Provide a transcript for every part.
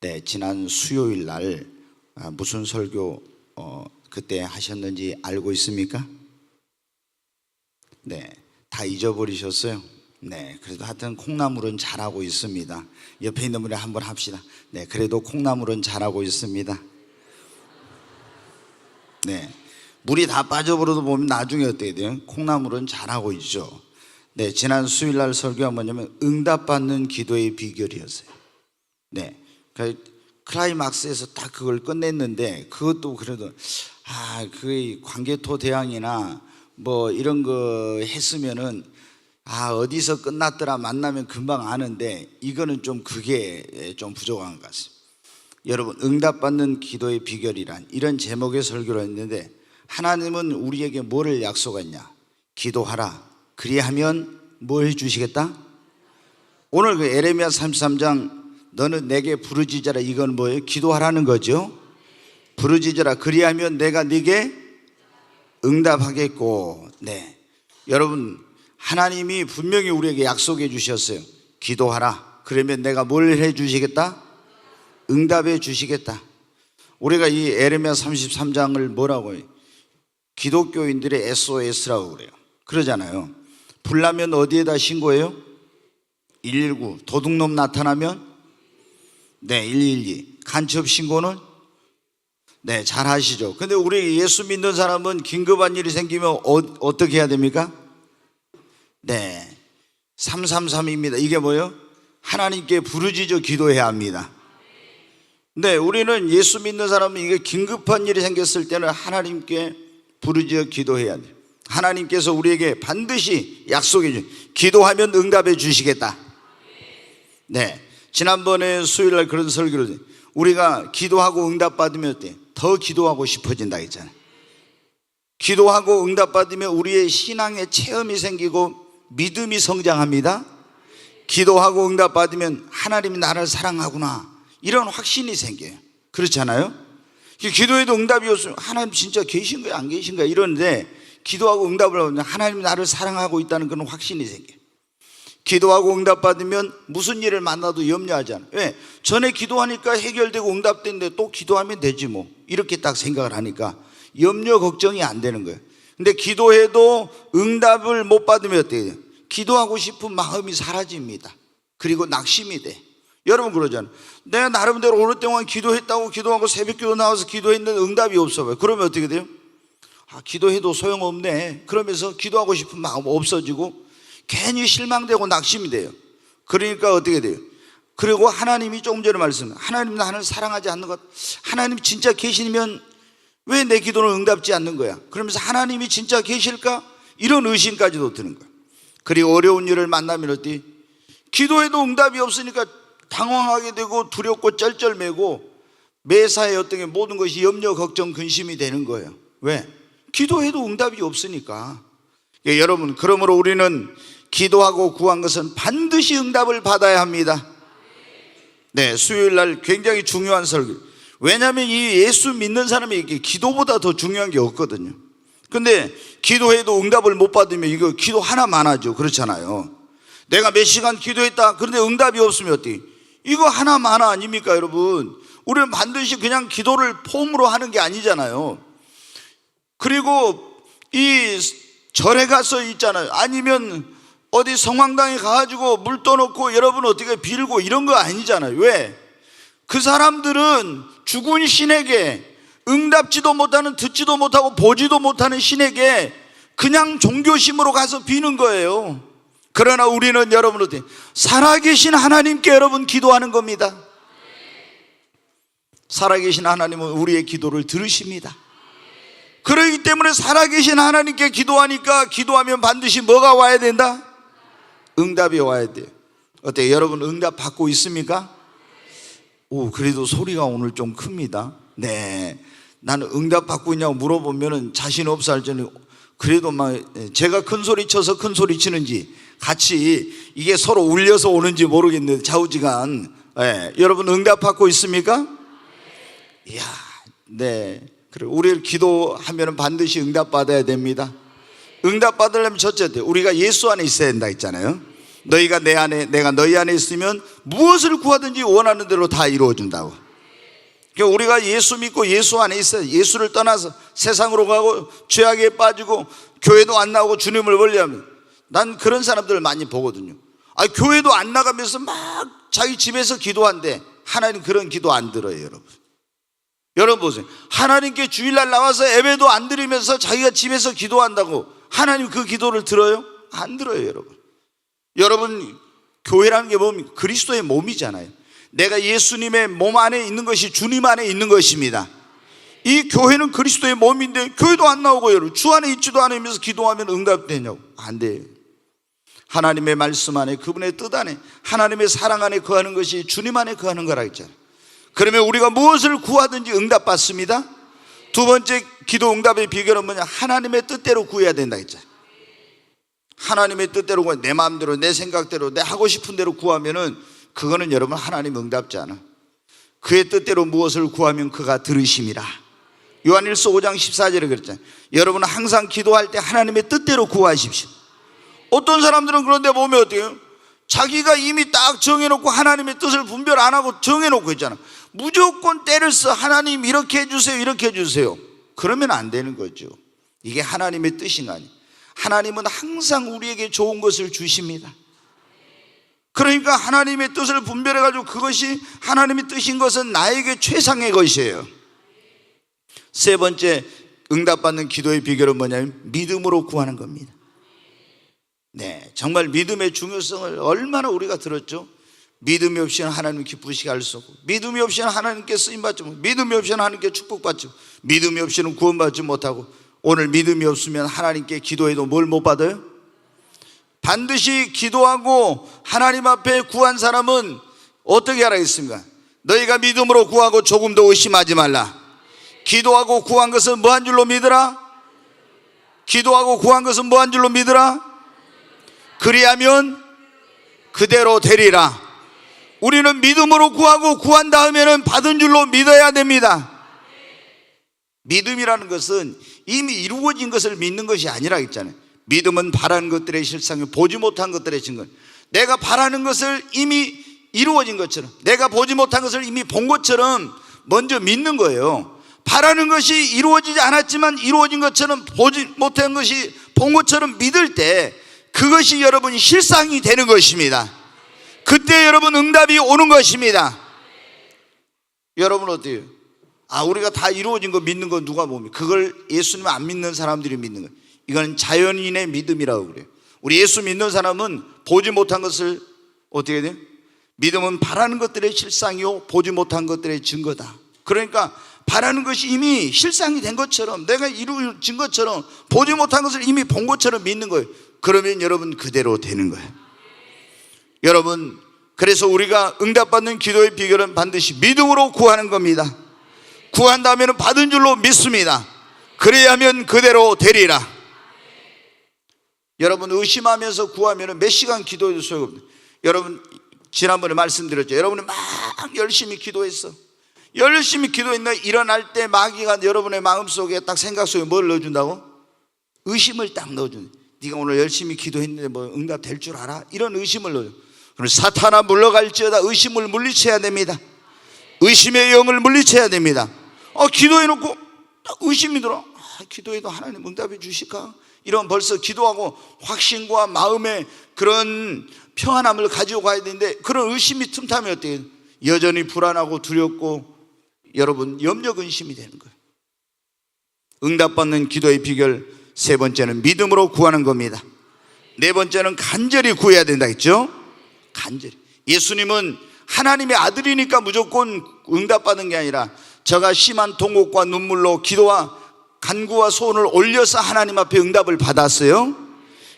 네, 지난 수요일 날 무슨 설교 그때 하셨는지 알고 있습니까? 네, 다 잊어버리셨어요? 네, 그래도 하여튼 콩나물은 잘하고 있습니다. 옆에 있는 분이 한번 합시다. 네, 그래도 콩나물은 잘하고 있습니다. 네, 물이 다 빠져버려도 보면 나중에 어떻게 돼요? 콩나물은 잘하고 있죠. 네, 지난 수요일 날 설교가 뭐냐면 응답받는 기도의 비결이었어요. 네, 클라이막스에서 딱 그걸 끝냈는데, 그것도 그래도 그 관계토 대항이나 뭐 이런 거 했으면은 어디서 끝났더라 만나면 금방 아는데, 이거는 좀 그게 좀 부족한 것 같습니다. 여러분, 응답받는 기도의 비결이란 이런 제목의 설교를 했는데, 하나님은 우리에게 뭐를 약속했냐? 기도하라, 그리하면 뭐 해주시겠다? 오늘 그 에레미야 33장 너는 내게 부르짖어라, 이건 뭐예요? 기도하라는 거죠. 부르짖어라, 그리하면 내가 네게 응답하겠고. 네, 여러분, 하나님이 분명히 우리에게 약속해 주셨어요. 기도하라, 그러면 내가 뭘 해 주시겠다? 응답해 주시겠다. 우리가 이 에레미야 33장을 뭐라고 해요? 기독교인들의 SOS라고 그래요. 그러잖아요. 불나면 어디에다 신고해요? 119. 도둑놈 나타나면 112. 간첩 신고는 잘 하시죠. 근데 우리 예수 믿는 사람은 긴급한 일이 생기면 어떻게 해야 됩니까? 333입니다. 이게 뭐예요? 하나님께 부르짖어 기도해야 합니다. 우리는 예수 믿는 사람은 이게 긴급한 일이 생겼을 때는 하나님께 부르짖어 기도해야 돼요. 하나님께서 우리에게 반드시 약속해 주세요. 기도하면 응답해 주시겠다. 지난번에 수요일날 그런 설교를, 우리가 기도하고 응답받으면 어때? 더 기도하고 싶어진다 했잖아요. 기도하고 응답받으면 우리의 신앙의 체험이 생기고 믿음이 성장합니다. 기도하고 응답받으면 하나님이 나를 사랑하구나, 이런 확신이 생겨요. 그렇잖아요? 기도해도 응답이 없으면 하나님 진짜 계신 거야 안 계신 거야 이러는데, 기도하고 응답을 하면 하나님이 나를 사랑하고 있다는 그런 확신이 생겨요. 기도하고 응답받으면 무슨 일을 만나도 염려하지 않아요. 왜? 전에 기도하니까 해결되고 응답됐는데 또 기도하면 되지 뭐, 이렇게 딱 생각을 하니까 염려 걱정이 안 되는 거예요. 근데 기도해도 응답을 못 받으면 어떻게 돼요? 기도하고 싶은 마음이 사라집니다. 그리고 낙심이 돼. 여러분 그러잖아요. 내가 나름대로 오랫동안 기도했다고 기도하고 새벽기도 나와서 기도했는데 응답이 없어요. 그러면 어떻게 돼요? 기도해도 소용없네. 그러면서 기도하고 싶은 마음 없어지고 괜히 실망되고 낙심이 돼요. 그러니까 어떻게 돼요? 그리고 하나님이 조금 전에 말씀, 하나님 나를 사랑하지 않는 것, 하나님 진짜 계시면 왜 내 기도는 응답지 않는 거야? 그러면서 하나님이 진짜 계실까? 이런 의심까지도 드는 거야. 그리고 어려운 일을 만나면 어때? 기도해도 응답이 없으니까 당황하게 되고 두렵고 쩔쩔매고 매사에 어떤 게 모든 것이 염려, 걱정, 근심이 되는 거예요. 왜? 기도해도 응답이 없으니까. 여러분, 그러므로 우리는 기도하고 구한 것은 반드시 응답을 받아야 합니다. 수요일 날 굉장히 중요한 설교. 왜냐하면 이 예수 믿는 사람에게 기도보다 더 중요한 게 없거든요. 근데 기도해도 응답을 못 받으면 이거 기도 하나만 하죠. 그렇잖아요. 내가 몇 시간 기도했다, 그런데 응답이 없으면 어때? 이거 하나만 아닙니까 여러분? 우리는 반드시 그냥 기도를 폼으로 하는 게 아니잖아요. 그리고 이 절에 가서 있잖아요. 아니면 어디 성황당에 가가지고 물 떠놓고 여러분 어떻게 빌고 이런 거 아니잖아요. 왜? 그 사람들은 죽은 신에게, 응답지도 못하는, 듣지도 못하고 보지도 못하는 신에게 그냥 종교심으로 가서 비는 거예요. 그러나 우리는 여러분 어때? 살아계신 하나님께 여러분 기도하는 겁니다. 살아계신 하나님은 우리의 기도를 들으십니다. 그렇기 때문에 살아계신 하나님께 기도하니까, 기도하면 반드시 뭐가 와야 된다? 응답이 와야 돼요. 어때요? 여러분 응답 받고 있습니까? 그래도 소리가 오늘 좀 큽니다. 나는 응답 받고 있냐고 물어보면 자신 없어 할 정도. 그래도 제가 큰 소리 쳐서 큰 소리 치는지 같이 이게 서로 울려서 오는지 모르겠는데 좌우지간. 여러분 응답 받고 있습니까? 이야, 그래, 우리 기도하면 반드시 응답 받아야 됩니다. 응답 받으려면 첫째, 우리가 예수 안에 있어야 된다 했잖아요. 너희가 내 안에 내가 너희 안에 있으면 무엇을 구하든지 원하는 대로 다 이루어준다고. 그러니까 우리가 예수 믿고 예수 안에 있어요. 예수를 떠나서 세상으로 가고 죄악에 빠지고 교회도 안 나오고 주님을 멀리하면, 난 그런 사람들을 많이 보거든요. 교회도 안 나가면서 막 자기 집에서 기도한대. 하나님 그런 기도 안 들어요. 여러분, 여러분 보세요. 하나님께 주일날 나와서 예배도 안 드리면서 자기가 집에서 기도한다고 하나님 그 기도를 들어요? 안 들어요. 여러분, 여러분 교회라는 게 뭡니까? 그리스도의 몸이잖아요. 내가 예수님의 몸 안에 있는 것이 주님 안에 있는 것입니다. 이 교회는 그리스도의 몸인데 교회도 안 나오고 여러분 주 안에 있지도 않으면서 기도하면 응답되냐고? 안 돼요. 하나님의 말씀 안에, 그분의 뜻 안에, 하나님의 사랑 안에 거하는 것이 주님 안에 거하는 거라 했잖아요. 그러면 우리가 무엇을 구하든지 응답받습니다. 두 번째 기도 응답의 비결은 뭐냐? 하나님의 뜻대로 구해야 된다 했잖아요. 하나님의 뜻대로 구해, 내 마음대로 내 생각대로 내 하고 싶은 대로 구하면은 그거는 여러분 하나님 응답지 않아. 그의 뜻대로 무엇을 구하면 그가 들으심이라. 요한일서 5장 14절에 그랬잖아요. 여러분은 항상 기도할 때 하나님의 뜻대로 구하십시오. 어떤 사람들은 그런데 보면 어때요? 자기가 이미 딱 정해놓고 하나님의 뜻을 분별 안 하고 정해놓고 있잖아. 무조건 때를 써. 하나님 이렇게 해주세요, 이렇게 해주세요. 그러면 안 되는 거죠. 이게 하나님의 뜻인가 아니에요. 하나님은 항상 우리에게 좋은 것을 주십니다. 그러니까 하나님의 뜻을 분별해가지고 그것이 하나님의 뜻인 것은 나에게 최상의 것이에요. 세 번째 응답받는 기도의 비결은 뭐냐면 믿음으로 구하는 겁니다. 네, 정말 믿음의 중요성을 얼마나 우리가 들었죠. 믿음이 없이는 하나님 기쁘시게 할 수 없고, 믿음이 없이는 하나님께 쓰임받지 못하고, 믿음이 없이는 하나님께 축복받지 못하고, 믿음이 없이는 구원받지 못하고, 오늘 믿음이 없으면 하나님께 기도해도 뭘 못 받아요? 반드시 기도하고 하나님 앞에 구한 사람은 어떻게 하라겠습니까? 너희가 믿음으로 구하고 조금도 의심하지 말라. 기도하고 구한 것은 뭐한 줄로 믿으라? 기도하고 구한 것은 뭐한 줄로 믿으라? 그리하면 그대로 되리라. 우리는 믿음으로 구하고 구한 다음에는 받은 줄로 믿어야 됩니다. 믿음이라는 것은 이미 이루어진 것을 믿는 것이 아니라 했잖아요. 믿음은 바라는 것들의 실상이 보지 못한 것들의 증거. 내가 바라는 것을 이미 이루어진 것처럼, 내가 보지 못한 것을 이미 본 것처럼 먼저 믿는 거예요. 바라는 것이 이루어지지 않았지만 이루어진 것처럼, 보지 못한 것이 본 것처럼 믿을 때 그것이 여러분이 실상이 되는 것입니다. 그때 여러분 응답이 오는 것입니다. 여러분 어때요? 우리가 다 이루어진 거 믿는 거 누가 봅니까? 그걸 예수님 안 믿는 사람들이 믿는 거예요. 이건 자연인의 믿음이라고 그래요. 우리 예수 믿는 사람은 보지 못한 것을 어떻게 돼요? 믿음은 바라는 것들의 실상이요 보지 못한 것들의 증거다. 그러니까 바라는 것이 이미 실상이 된 것처럼, 내가 이루어진 것처럼, 보지 못한 것을 이미 본 것처럼 믿는 거예요. 그러면 여러분 그대로 되는 거예요. 여러분, 그래서 우리가 응답받는 기도의 비결은 반드시 믿음으로 구하는 겁니다. 구한 다음에는 받은 줄로 믿습니다. 그래야면 그대로 되리라. 여러분 의심하면서 구하면 몇 시간 기도해도 소용없어요. 여러분 지난번에 말씀드렸죠. 여러분이 막 열심히 기도했어. 열심히 기도했나 일어날 때 마귀가 여러분의 마음속에 딱 생각 속에 뭘 넣어준다고? 의심을 딱 넣어준다. 네가 오늘 열심히 기도했는데 뭐 응답 될 줄 알아? 이런 의심을 넣어줘. 그럼 사탄아 물러갈지어다. 의심을 물리쳐야 됩니다. 의심의 영을 물리쳐야 됩니다. 기도해놓고 딱 의심이 들어. 기도해도 하나님 응답해 주실까? 이런 벌써 기도하고 확신과 마음의 그런 평안함을 가지고 가야 되는데, 그런 의심이 틈타면 어떻게 해요? 여전히 불안하고 두렵고 여러분 염려 근심이 되는 거예요. 응답받는 기도의 비결 세 번째는 믿음으로 구하는 겁니다. 네 번째는 간절히 구해야 된다 했죠. 간절히. 예수님은 하나님의 아들이니까 무조건 응답받은 게 아니라 저가 심한 통곡과 눈물로 기도와 간구와 소원을 올려서 하나님 앞에 응답을 받았어요.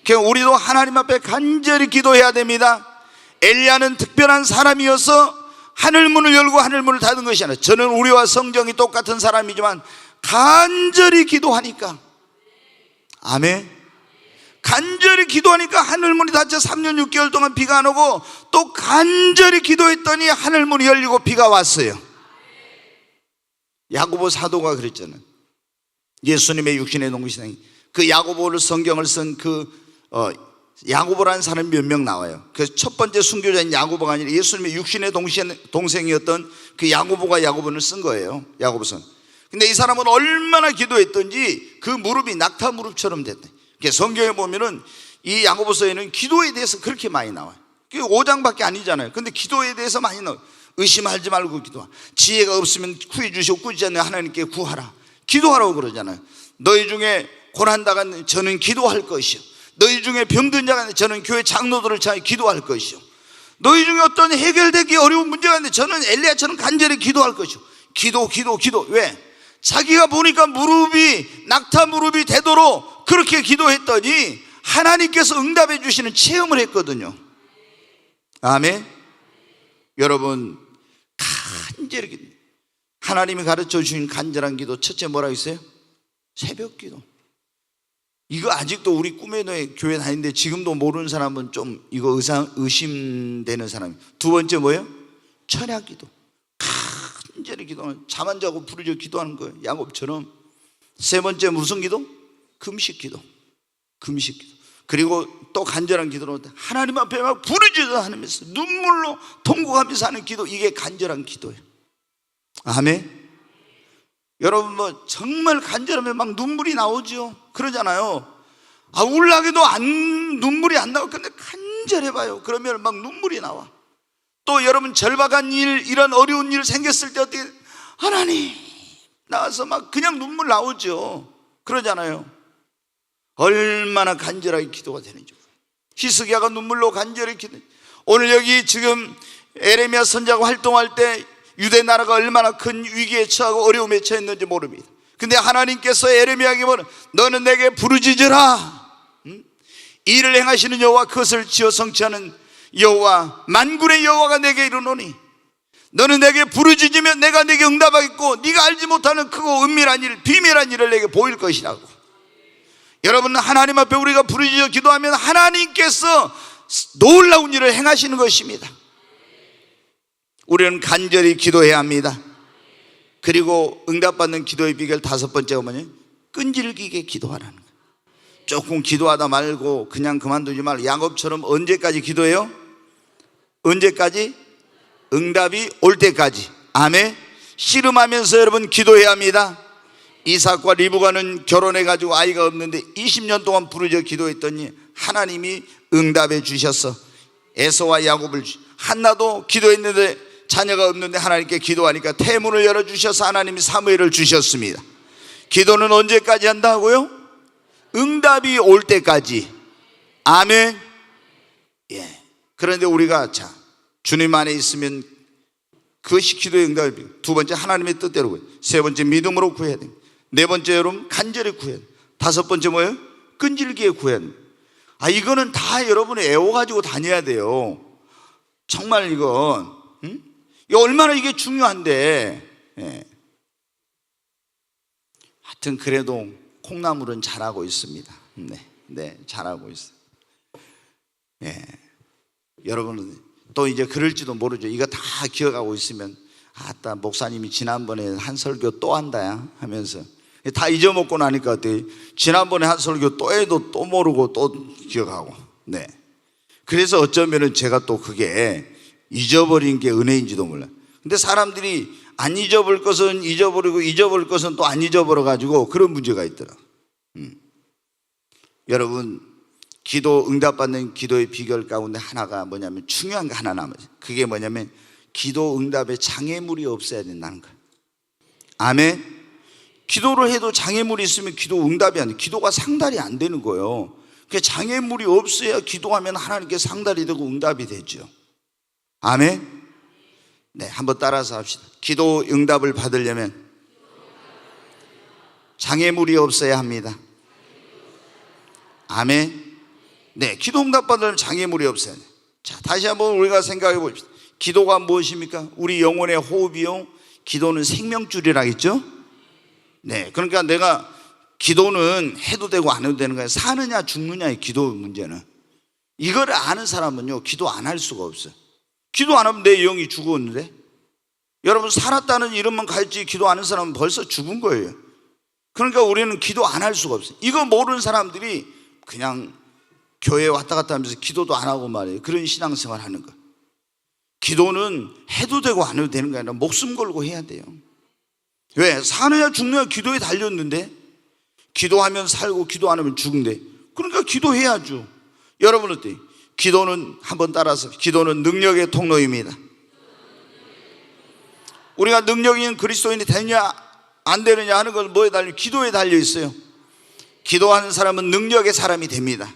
그러니까 우리도 하나님 앞에 간절히 기도해야 됩니다. 엘리야는 특별한 사람이어서 하늘문을 열고 하늘문을 닫은 것이 아니라, 저는 우리와 성정이 똑같은 사람이지만 간절히 기도하니까, 아멘, 간절히 기도하니까 하늘문이 닫혀 3년 6개월 동안 비가 안 오고, 또 간절히 기도했더니 하늘문이 열리고 비가 왔어요. 야고보 사도가 그랬잖아요. 예수님의 육신의 동신앙이, 그 야고보를 성경을 쓴 그 야고보라는 사람이 몇 명 나와요. 그래서 첫 번째 순교자인 야고보가 아니라 예수님의 육신의 동생이었던 그 야고보가 야고보를 쓴 거예요. 야고보서는. 근데 이 사람은 얼마나 기도했던지 그 무릎이 낙타 무릎처럼 됐대. 성경에 보면은 이 야고보서에는 기도에 대해서 그렇게 많이 나와요. 5장밖에 아니잖아요. 근데 기도에 대해서 많이 나와요. 의심하지 말고 기도하. 지혜가 없으면 구해 주시고 꾸짖지 않는 하나님께 구하라. 기도하라고 그러잖아요. 너희 중에 고난당한 저는 기도할 것이요. 너희 중에 병든 자가 있는데 저는 교회 장로들을 찾아 기도할 것이요. 너희 중에 어떤 해결되기 어려운 문제가 있는데 저는 엘리야처럼 간절히 기도할 것이요. 기도. 왜? 자기가 보니까 무릎이 낙타 무릎이 되도록 그렇게 기도했더니 하나님께서 응답해 주시는 체험을 했거든요. 아멘. 여러분, 간절히 기도. 하나님이 가르쳐 주신 간절한 기도, 첫째 뭐라고 있어요? 새벽 기도. 이거 아직도 우리 꿈의 교회 다니는데 지금도 모르는 사람은 좀 이거 의심되는 사람이에요. 두 번째 뭐예요? 철야 기도. 간절히 기도하는, 잠 안 자고 부르짖어 기도하는 거예요. 야곱처럼. 세 번째 무슨 기도? 금식 기도. 그리고 또 간절한 기도로 하나님 앞에 막 부르짖어 하면서 눈물로 통곡하면서 하는 기도, 이게 간절한 기도예요. 아멘. 여러분 뭐 정말 간절하면 막 눈물이 나오죠. 그러잖아요. 울라기도 눈물이 안 나와. 근데 간절해봐요. 그러면 막 눈물이 나와. 또 여러분 절박한 일, 이런 어려운 일 생겼을 때 어떻게 하나님 나와서 막 그냥 눈물 나오죠. 그러잖아요. 얼마나 간절하게 기도가 되는지. 히스기야가 눈물로 간절히 기도. 오늘 여기 지금 에레미야 선지자가 활동할 때 유대 나라가 얼마나 큰 위기에 처하고 어려움에 처했는지 모릅니다. 근데 하나님께서 에레미야에게 뭐는 너는 내게 부르짖으라. 일을 행하시는 여호와, 그것을 지어 성취하는 여호와, 만군의 여호와가 내게 이르노니 너는 내게 부르짖으면 내가 내게 응답하겠고 네가 알지 못하는 크고 은밀한 일, 비밀한 일을 내게 보일 것이라고. 여러분, 하나님 앞에 우리가 부르짖어 기도하면 하나님께서 놀라운 일을 행하시는 것입니다. 우리는 간절히 기도해야 합니다. 그리고 응답받는 기도의 비결 다섯 번째가 뭐냐? 끈질기게 기도하라는 거예요. 조금 기도하다 말고 그냥 그만두지 말고 야곱처럼 언제까지 기도해요? 언제까지? 응답이 올 때까지. 아멘. 씨름하면서 여러분 기도해야 합니다. 이삭과 리브가는 결혼해가지고 아이가 없는데 20년 동안 부르짖어 기도했더니 하나님이 응답해 주셨어. 에서와 야곱을 한나도 기도했는데 자녀가 없는데 하나님께 기도하니까 태문을 열어주셔서 하나님이 사무엘을 주셨습니다. 기도는 언제까지 한다고요? 응답이 올 때까지. 아멘. 예. 그런데 우리가 주님 안에 있으면 그것이 기도의 응답이. 두 번째 하나님의 뜻대로 구해야 돼. 세 번째 믿음으로 구해야 돼. 네 번째 여러분 간절히 구해야 돼. 다섯 번째 뭐예요? 끈질기게 구해야 돼. 이거는 다 여러분이 애워가지고 다녀야 돼요. 정말 이건 이거 얼마나 이게 중요한데. 예. 하여튼 그래도 콩나물은 잘하고 있습니다. 네, 잘하고 있어요. 예. 여러분은 또 이제 그럴지도 모르죠. 이거 다 기억하고 있으면 아따 목사님이 지난번에 한 설교 또 한다야 하면서 다 잊어먹고 나니까 어떻게 지난번에 한 설교 또 해도 또 모르고 또 기억하고. 네. 그래서 어쩌면은 제가 또 그게 잊어버린 게 은혜인지도 몰라요. 근데 사람들이 안 잊어버릴 것은 잊어버리고 잊어버릴 것은 또 안 잊어버려 가지고 그런 문제가 있더라. 여러분, 기도 응답받는 기도의 비결 가운데 하나가 뭐냐면 중요한 거 하나 남아요. 그게 뭐냐면 기도 응답에 장애물이 없어야 된다는 거예요. 아멘. 기도를 해도 장애물이 있으면 기도 응답이 안 돼. 기도가 상달이 안 되는 거예요. 그 장애물이 없어야 기도하면 하나님께 상달이 되고 응답이 되죠. 아멘. 네, 한번 따라서 합시다. 기도 응답을 받으려면 장애물이 없어야 합니다. 아멘. 네, 기도 응답 받으려면 장애물이 없어야 돼. 자, 다시 한번 우리가 생각해 봅시다. 기도가 무엇입니까? 우리 영혼의 호흡이요, 기도는 생명줄이라 했죠. 네, 그러니까 내가 기도는 해도 되고 안 해도 되는 거야. 사느냐 죽느냐의 기도 문제는. 이거를 아는 사람은요 기도 안 할 수가 없어요. 기도 안 하면 내 영이 죽었는데. 여러분, 살았다는 이름만 갈지 기도 안 하는 사람은 벌써 죽은 거예요. 그러니까 우리는 기도 안 할 수가 없어요. 이거 모르는 사람들이 그냥 교회에 왔다 갔다 하면서 기도도 안 하고 말이에요. 그런 신앙생활 하는 거. 기도는 해도 되고 안 해도 되는 게 아니라 목숨 걸고 해야 돼요. 왜? 사느냐 죽느냐 기도에 달렸는데, 기도하면 살고 기도 안 하면 죽는데, 그러니까 기도해야죠. 여러분 어때요? 기도는, 한번 따라서, 기도는 능력의 통로입니다. 우리가 능력 있는 그리스도인이 되느냐 안 되느냐 하는 건 뭐에 달려? 기도에 달려 있어요. 기도하는 사람은 능력의 사람이 됩니다.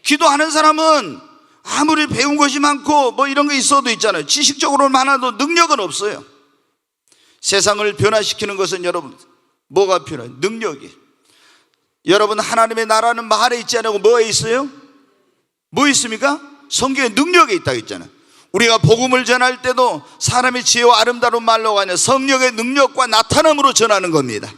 기도하는 사람은 아무리 배운 것이 많고 뭐 이런 게 있어도 있잖아요. 지식적으로 많아도 능력은 없어요. 세상을 변화시키는 것은 여러분 뭐가 필요해요? 능력이에요. 여러분 하나님의 나라는 말에 있지 않고 뭐에 있어요? 뭐 있습니까? 성경에 능력에 있다고 했잖아요. 우리가 복음을 전할 때도 사람의 지혜와 아름다운 말로가 아니라 성령의 능력과 나타남으로 전하는 겁니다.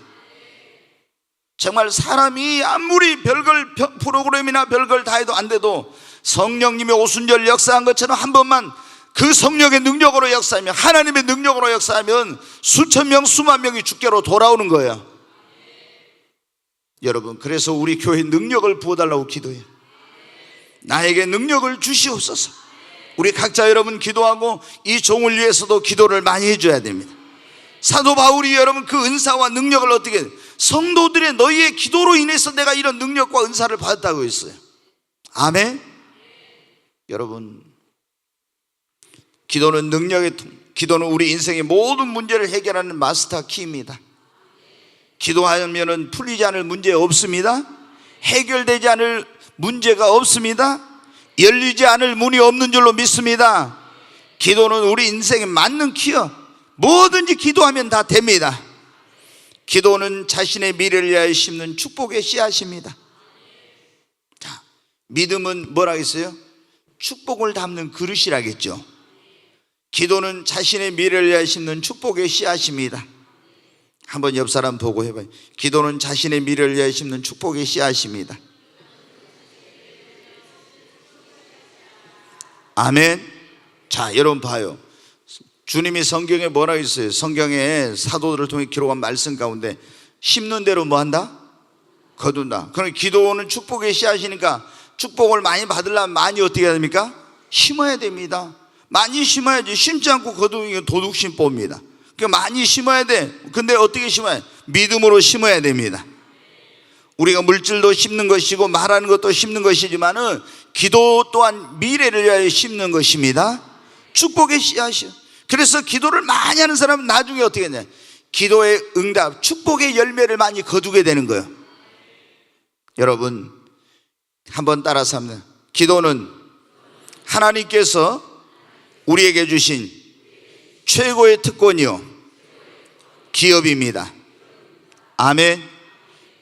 정말 사람이 아무리 별걸 프로그램이나 별걸 다 해도 안 돼도 성령님이 오순절 역사한 것처럼 한 번만 그 성령의 능력으로 역사하면, 하나님의 능력으로 역사하면 수천 명 수만 명이 주께로 돌아오는 거예요. 여러분, 그래서 우리 교회 능력을 부어달라고 기도해요. 나에게 능력을 주시옵소서. 우리 각자 여러분 기도하고 이 종을 위해서도 기도를 많이 해줘야 됩니다. 사도 바울이 여러분 그 은사와 능력을 어떻게, 성도들의 너희의 기도로 인해서 내가 이런 능력과 은사를 받았다고 했어요. 아멘. 여러분, 기도는 기도는 우리 인생의 모든 문제를 해결하는 마스터 키입니다. 기도하면은 풀리지 않을 문제 없습니다. 해결되지 않을 문제가 없습니다. 열리지 않을 문이 없는 줄로 믿습니다. 기도는 우리 인생에 맞는 키요. 뭐든지 기도하면 다 됩니다. 기도는 자신의 미래를 위하여 심는 축복의 씨앗입니다. 자, 믿음은 뭐라 했어요? 축복을 담는 그릇이라겠죠. 기도는 자신의 미래를 위하여 심는 축복의 씨앗입니다. 한번 옆 사람 보고 해봐요. 기도는 자신의 미래를 위하여 심는 축복의 씨앗입니다. 아멘. 자, 여러분 봐요. 주님이 성경에 뭐라고 있어요? 성경에 사도들을 통해 기록한 말씀 가운데 심는 대로 뭐 한다? 거둔다. 그럼 기도는 축복의 씨앗이니까 축복을 많이 받으려면 많이 어떻게 해야 됩니까? 심어야 됩니다. 많이 심어야지. 심지 않고 거두는 게 도둑심보입니다. 그러니까 많이 심어야 돼. 근데 어떻게 심어야 돼? 믿음으로 심어야 됩니다. 우리가 물질도 심는 것이고 말하는 것도 심는 것이지만은 기도 또한 미래를 위하여 심는 것입니다. 축복의 씨앗이요. 그래서 기도를 많이 하는 사람은 나중에 어떻게 되냐? 기도의 응답, 축복의 열매를 많이 거두게 되는 거예요. 여러분, 한번 따라서 합니다. 기도는 하나님께서 우리에게 주신 최고의 특권이요, 기업입니다. 아멘.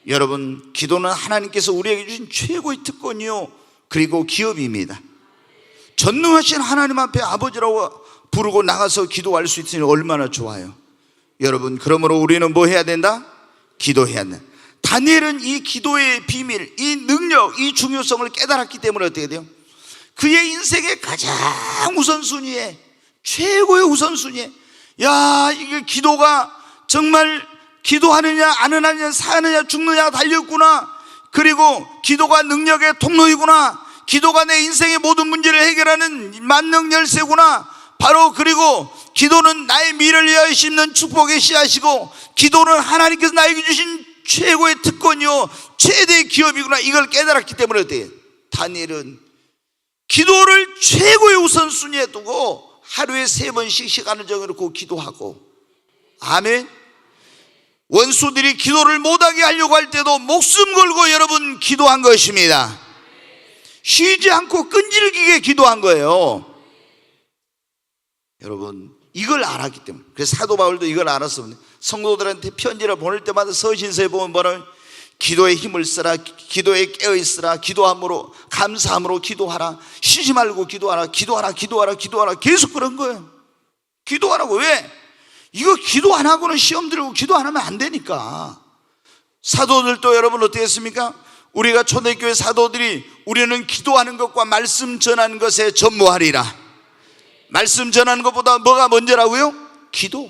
여러분, 기도는 하나님께서 우리에게 주신 최고의 특권이요, 그리고 기업입니다. 전능하신 하나님 앞에 아버지라고 부르고 나가서 기도할 수 있으니 얼마나 좋아요. 여러분, 그러므로 우리는 뭐 해야 된다? 기도해야 된다. 다니엘은 이 기도의 비밀, 이 능력, 이 중요성을 깨달았기 때문에 어떻게 돼요? 그의 인생의 가장 우선순위에, 최고의 우선순위에, 야, 이게 기도가 정말 기도하느냐 안 하느냐, 사느냐 죽느냐 달렸구나. 그리고 기도가 능력의 통로이구나. 기도가 내 인생의 모든 문제를 해결하는 만능 열쇠구나. 바로, 그리고 기도는 나의 미래를 위하여 심는 축복의 씨앗이고, 기도는 하나님께서 나에게 주신 최고의 특권이요, 최대의 기업이구나. 이걸 깨달았기 때문에 어때요? 다니엘은 기도를 최고의 우선순위에 두고 하루에 3번씩 시간을 정해놓고 기도하고, 아멘. 원수들이 기도를 못하게 하려고 할 때도 목숨 걸고 여러분 기도한 것입니다. 쉬지 않고 끈질기게 기도한 거예요. 여러분, 이걸 알았기 때문에. 그래서 사도 바울도 이걸 알았습니다. 성도들한테 편지를 보낼 때마다 서신서에 보면 뭐라고? 기도에 힘을 쓰라, 기도에 깨어있으라, 기도함으로, 감사함으로 기도하라, 쉬지 말고 기도하라, 기도하라, 기도하라, 기도하라. 계속 그런 거예요. 기도하라고. 왜? 이거 기도 안 하고는 시험 들고 기도 안 하면 안 되니까. 사도들도 여러분 어떻게 했습니까? 우리가 초대교회 사도들이 우리는 기도하는 것과 말씀 전하는 것에 전무하리라. 말씀 전하는 것보다 뭐가 먼저라고요? 기도.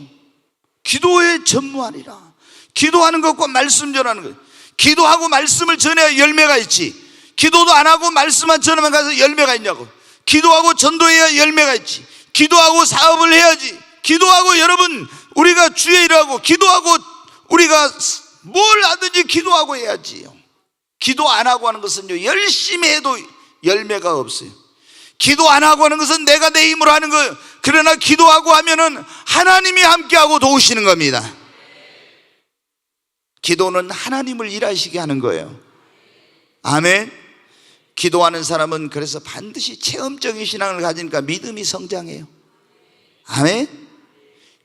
기도에 전무하리라. 기도하는 것과 말씀 전하는 것. 기도하고 말씀을 전해야 열매가 있지. 기도도 안 하고 말씀만 전하면 가서 열매가 있냐고. 기도하고 전도해야 열매가 있지. 기도하고 사업을 해야지. 기도하고 여러분 우리가 주의 일하고 기도하고 우리가 뭘 하든지 기도하고 해야지요. 기도 안 하고 하는 것은요, 열심히 해도 열매가 없어요. 기도 안 하고 하는 것은 내가 내 힘으로 하는 거예요. 그러나 기도하고 하면은 하나님이 함께하고 도우시는 겁니다. 기도는 하나님을 일하시게 하는 거예요. 아멘. 기도하는 사람은 그래서 반드시 체험적인 신앙을 가지니까 믿음이 성장해요. 아멘.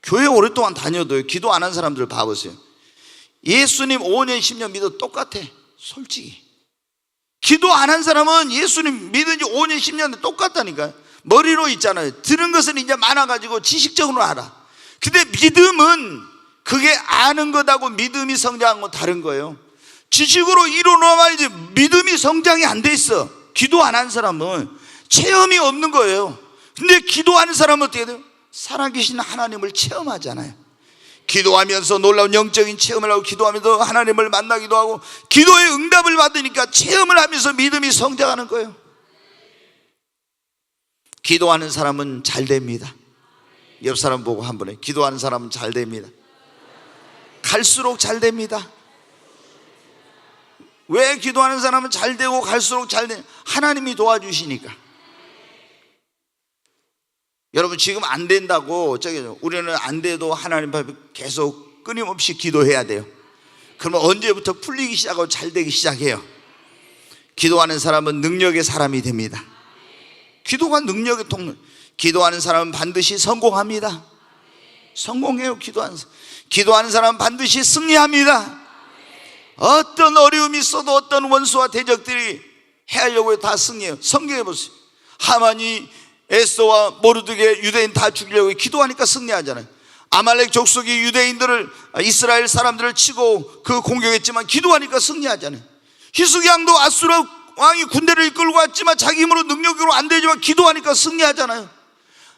교회 오랫동안 다녀도요, 기도 안 한 사람들 봐보세요. 예수님 5년 10년 믿어도 똑같아. 솔직히 기도 안 한 사람은 예수님 믿은 지 5년 10년 똑같다니까요. 머리로 있잖아요. 들은 것은 이제 많아가지고 지식적으로 알아. 근데 믿음은 그게 아는 것하고 믿음이 성장한 건 다른 거예요. 지식으로 이루어야만 이제 믿음이 성장이 안 돼 있어. 기도 안 한 사람은 체험이 없는 거예요. 근데 기도하는 사람은 어떻게 돼요? 살아계신 하나님을 체험하잖아요. 기도하면서 놀라운 영적인 체험을 하고 기도하면서 하나님을 만나기도 하고 기도의 응답을 받으니까 체험을 하면서 믿음이 성장하는 거예요. 기도하는 사람은 잘 됩니다. 옆 사람 보고 한 번에 기도하는 사람은 잘 됩니다. 갈수록 잘 됩니다. 왜 기도하는 사람은 잘 되고 갈수록 잘 돼? 하나님이 도와주시니까. 여러분 지금 안 된다고 우리는 안 돼도 하나님 앞에 계속 끊임없이 기도해야 돼요. 그러면 언제부터 풀리기 시작하고 잘 되기 시작해요. 기도하는 사람은 능력의 사람이 됩니다. 기도가 능력의 통로. 기도하는 사람은 반드시 성공합니다. 성공해요. 기도하는 사람은 반드시 승리합니다. 어떤 어려움이 있어도 어떤 원수와 대적들이 해하려고 해도 다 승리해요. 성경해 보세요. 하만이 에스더와 모르드게 유대인 다 죽이려고 기도하니까 승리하잖아요. 아말렉 족속이 유대인들을 이스라엘 사람들을 치고 그 공격했지만 기도하니까 승리하잖아요. 히스기야도 아수르 왕이 군대를 이끌고 왔지만 자기 힘으로 능력으로 안 되지만 기도하니까 승리하잖아요.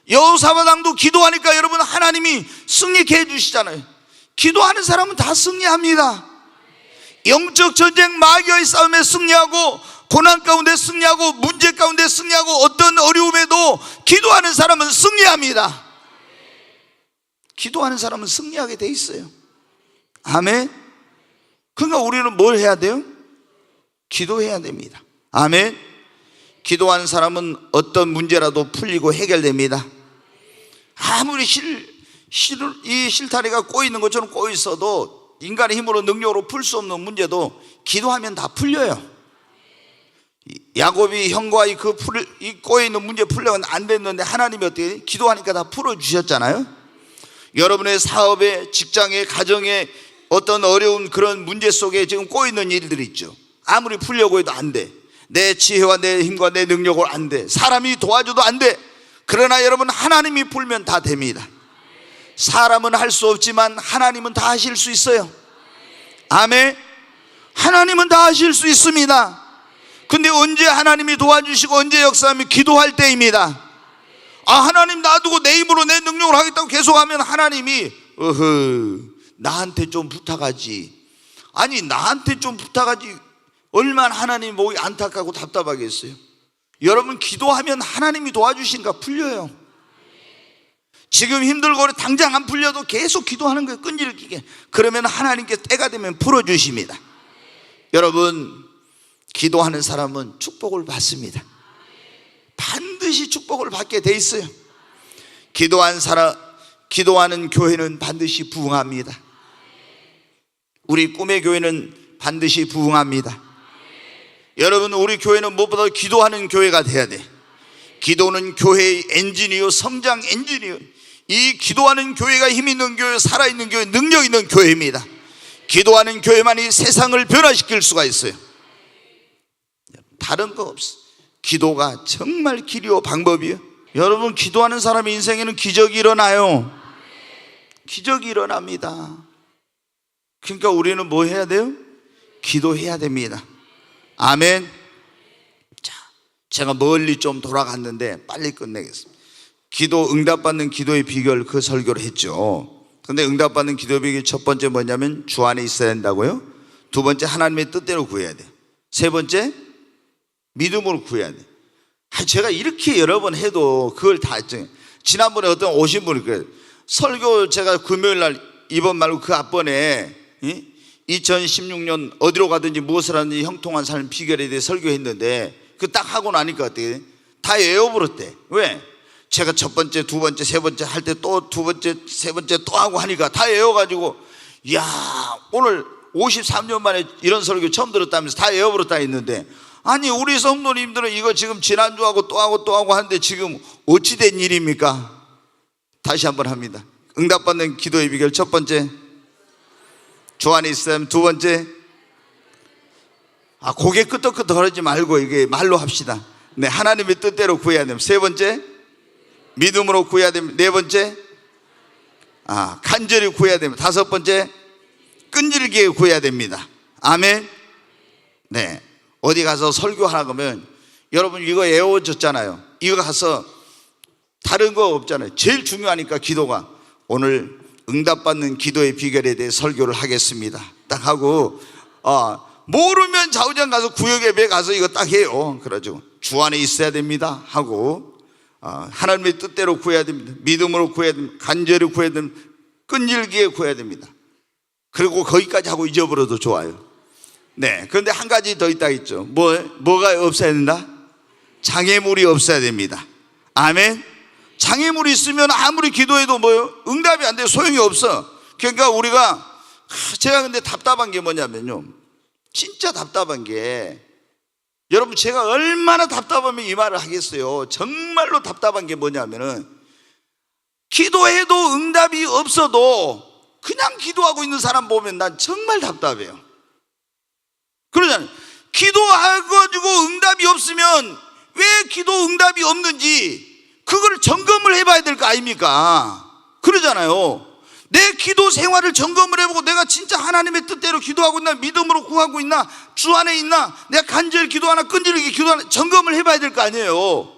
여호사밧 왕도 기도하니까 여러분 하나님이 승리케 해주시잖아요. 기도하는 사람은 다 승리합니다. 영적 전쟁 마귀와의 싸움에 승리하고 고난 가운데 승리하고 문제 가운데 승리하고 어떤 어려움에도 기도하는 사람은 승리합니다. 기도하는 사람은 승리하게 돼 있어요. 아멘. 그러니까 우리는 뭘 해야 돼요? 기도해야 됩니다. 아멘. 기도하는 사람은 어떤 문제라도 풀리고 해결됩니다. 아무리 이 실타래가 꼬이는 것처럼 꼬여 있어도 인간의 힘으로 능력으로 풀 수 없는 문제도 기도하면 다 풀려요. 야곱이 형과 이 꼬여있는 문제 풀려면 안 됐는데 하나님이 어떻게 기도하니까 다 풀어주셨잖아요. 여러분의 사업에, 직장에, 가정에 어떤 어려운 그런 문제 속에 지금 꼬여있는 일들이 있죠. 아무리 풀려고 해도 안 돼. 내 지혜와 내 힘과 내 능력으로 안 돼. 사람이 도와줘도 안 돼. 그러나 여러분 하나님이 풀면 다 됩니다. 사람은 할 수 없지만 하나님은 다 하실 수 있어요. 아멘. 하나님은 다 하실 수 있습니다. 근데 언제 하나님이 도와주시고 언제 역사하면 기도할 때입니다. 하나님 놔두고 내 힘으로 내 능력으로 하겠다고 계속하면 하나님이 나한테 좀 부탁하지. 아니 나한테 좀 부탁하지 얼마나 하나님 목이 안타깝고 답답하겠어요. 여러분 기도하면 하나님이 도와주시니까 풀려요. 지금 힘들고 당장 안 풀려도 계속 기도하는 거예요. 끈질을 끼게. 그러면 하나님께 때가 되면 풀어주십니다. 여러분 기도하는 사람은 축복을 받습니다. 반드시 축복을 받게 돼 있어요. 기도하는 교회는 반드시 부흥합니다. 우리 꿈의 교회는 반드시 부흥합니다. 여러분 우리 교회는 무엇보다 기도하는 교회가 돼야 돼. 기도는 교회의 엔진이요 성장 엔진이요. 이 기도하는 교회가 힘 있는 교회, 살아있는 교회, 능력 있는 교회입니다. 기도하는 교회만이 세상을 변화시킬 수가 있어요. 다른 거 없어. 기도가 정말 길이요 방법이에요. 여러분 기도하는 사람의 인생에는 기적이 일어나요. 기적이 일어납니다. 그러니까 우리는 뭐 해야 돼요? 기도해야 됩니다. 아멘. 자, 제가 멀리 좀 돌아갔는데 빨리 끝내겠습니다. 기도 응답받는 기도의 비결 그 설교를 했죠. 근데 응답받는 기도의 비결 첫 번째 뭐냐면 주 안에 있어야 된다고요. 두 번째 하나님의 뜻대로 구해야 돼요. 세 번째 믿음으로 구해야 돼. 제가 이렇게 여러 번 해도 그걸 다 했죠. 지난번에 어떤 오신 분이 그래요. 설교 제가 금요일 날 이번 말고 그 앞번에 2016년 어디로 가든지 무엇을 하든지 형통한 삶 비결에 대해 설교했는데 그 딱 하고 나니까 어때? 다 외워버렸대. 왜? 제가 첫 번째, 두 번째, 세 번째 할 때 또 두 번째, 세 번째 또 하고 하니까 다 외워가지고 이야 오늘 53년 만에 이런 설교 처음 들었다면서 다 외워버렸다 했는데, 아니 우리 성도님들은 이거 지금 지난주하고 또 하고 또 하고 하는데 지금 어찌 된 일입니까? 다시 한번 합니다. 응답받는 기도의 비결 첫 번째, 주 안에 있음. 두 번째, 고개 끄덕끄덕 거리지 말고 이게 말로 합시다. 네, 하나님의 뜻대로 구해야 됩니다. 세 번째, 믿음으로 구해야 됩니다. 네 번째, 간절히 구해야 됩니다. 다섯 번째, 끈질기게 구해야 됩니다. 아멘. 네, 어디 가서 설교하라 그러면 여러분 이거 외워졌잖아요. 이거 가서 다른 거 없잖아요. 제일 중요하니까 기도가, 오늘 응답받는 기도의 비결에 대해 설교를 하겠습니다. 딱 하고 모르면 좌우장 가서 구역예배 가서 이거 딱 해요. 그러죠. 주 안에 있어야 됩니다 하고 하나님의 뜻대로 구해야 됩니다. 믿음으로 구해야 됩니다. 간절히 구해야 됩니다. 끈질기게 구해야 됩니다. 그리고 거기까지 하고 잊어버려도 좋아요. 네, 그런데 한 가지 더 있다 했죠. 뭐가 없어야 된다? 장애물이 없어야 됩니다. 아멘. 장애물이 있으면 아무리 기도해도 응답이 안 돼. 소용이 없어. 그러니까 우리가 제가 근데 답답한 게 뭐냐면요, 진짜 답답한 게, 여러분 제가 얼마나 답답하면 이 말을 하겠어요. 정말로 답답한 게 뭐냐면은, 기도해도 응답이 없어도 그냥 기도하고 있는 사람 보면 난 정말 답답해요. 그러잖아요. 기도해가지고 응답이 없으면 왜 기도 응답이 없는지 그걸 점검을 해봐야 될 거 아닙니까? 그러잖아요. 내 기도 생활을 점검을 해보고 내가 진짜 하나님의 뜻대로 기도하고 있나, 믿음으로 구하고 있나, 주 안에 있나, 내가 간절히 기도하나 끈질기게 기도하나 점검을 해봐야 될 거 아니에요.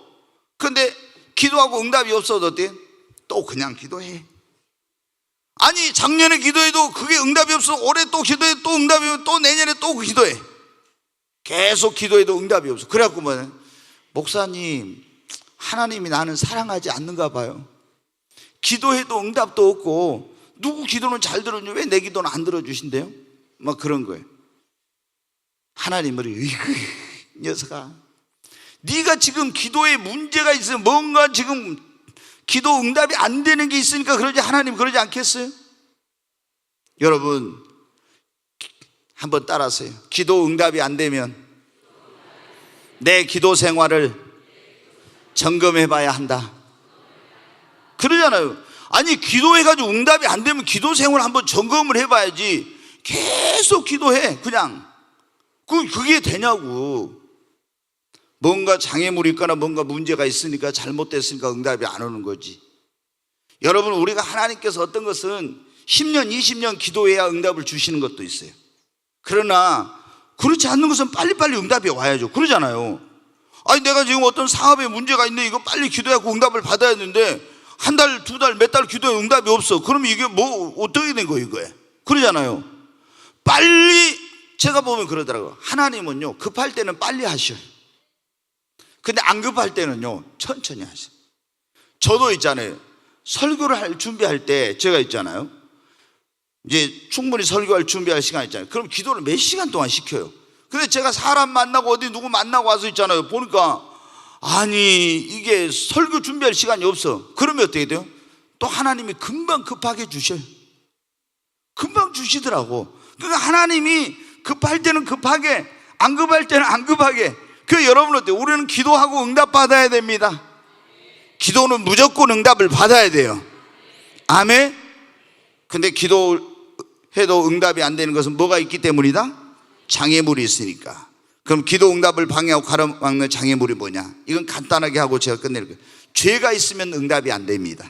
그런데 기도하고 응답이 없어도 어때? 또 그냥 기도해. 아니 작년에 기도해도 그게 응답이 없어. 올해 또 기도해, 또 응답이 없어. 또 내년에 또 기도해. 계속 기도해도 응답이 없어. 그래갖고 목사님, 하나님이 나는 사랑하지 않는가 봐요. 기도해도 응답도 없고 누구 기도는 잘 들어주는데 왜 내 기도는 안 들어주신대요? 막 그런 거예요. 하나님을, 이그 녀석아, 네가 지금 기도에 문제가 있으면, 뭔가 지금 기도 응답이 안 되는 게 있으니까 그러지, 하나님 그러지 않겠어요? 여러분 한번 따라하세요. 기도 응답이 안 되면 내 기도 생활을 점검해 봐야 한다. 그러잖아요. 아니 기도해가지고 응답이 안 되면 기도 생활 한번 점검을 해봐야지. 계속 기도해 그냥. 그게 되냐고. 뭔가 장애물이 있거나 뭔가 문제가 있으니까, 잘못됐으니까 응답이 안 오는 거지. 여러분 우리가 하나님께서 어떤 것은 10년 20년 기도해야 응답을 주시는 것도 있어요. 그러나 그렇지 않는 것은 빨리빨리 응답이 와야죠. 그러잖아요. 아니 내가 지금 어떤 사업에 문제가 있네, 이거 빨리 기도하고 응답을 받아야 하는데 한 달, 두 달, 몇 달 기도해 응답이 없어. 그러면 이게 어떻게 된 거예요 이거에? 그러잖아요. 빨리, 제가 보면 그러더라고요. 하나님은요 급할 때는 빨리 하셔요. 근데 안 급할 때는요 천천히 하셔요. 저도 있잖아요, 설교를 준비할 때 제가 있잖아요, 이제 충분히 설교할 준비할 시간 있잖아요. 그럼 기도를 몇 시간 동안 시켜요. 근데 제가 사람 만나고 어디 누구 만나고 와서 있잖아요, 보니까 아니 이게 설교 준비할 시간이 없어. 그러면 어떻게 돼요? 또 하나님이 금방 급하게 주셔요. 금방 주시더라고. 그러니까 하나님이 급할 때는 급하게, 안 급할 때는 안 급하게. 그 여러분 어때요? 우리는 기도하고 응답 받아야 됩니다. 기도는 무조건 응답을 받아야 돼요. 아멘. 근데 기도해도 응답이 안 되는 것은 뭐가 있기 때문이다? 장애물이 있으니까. 그럼 기도 응답을 방해하고 가로막는 장애물이 뭐냐? 이건 간단하게 하고 제가 끝낼 거예요. 죄가 있으면 응답이 안 됩니다.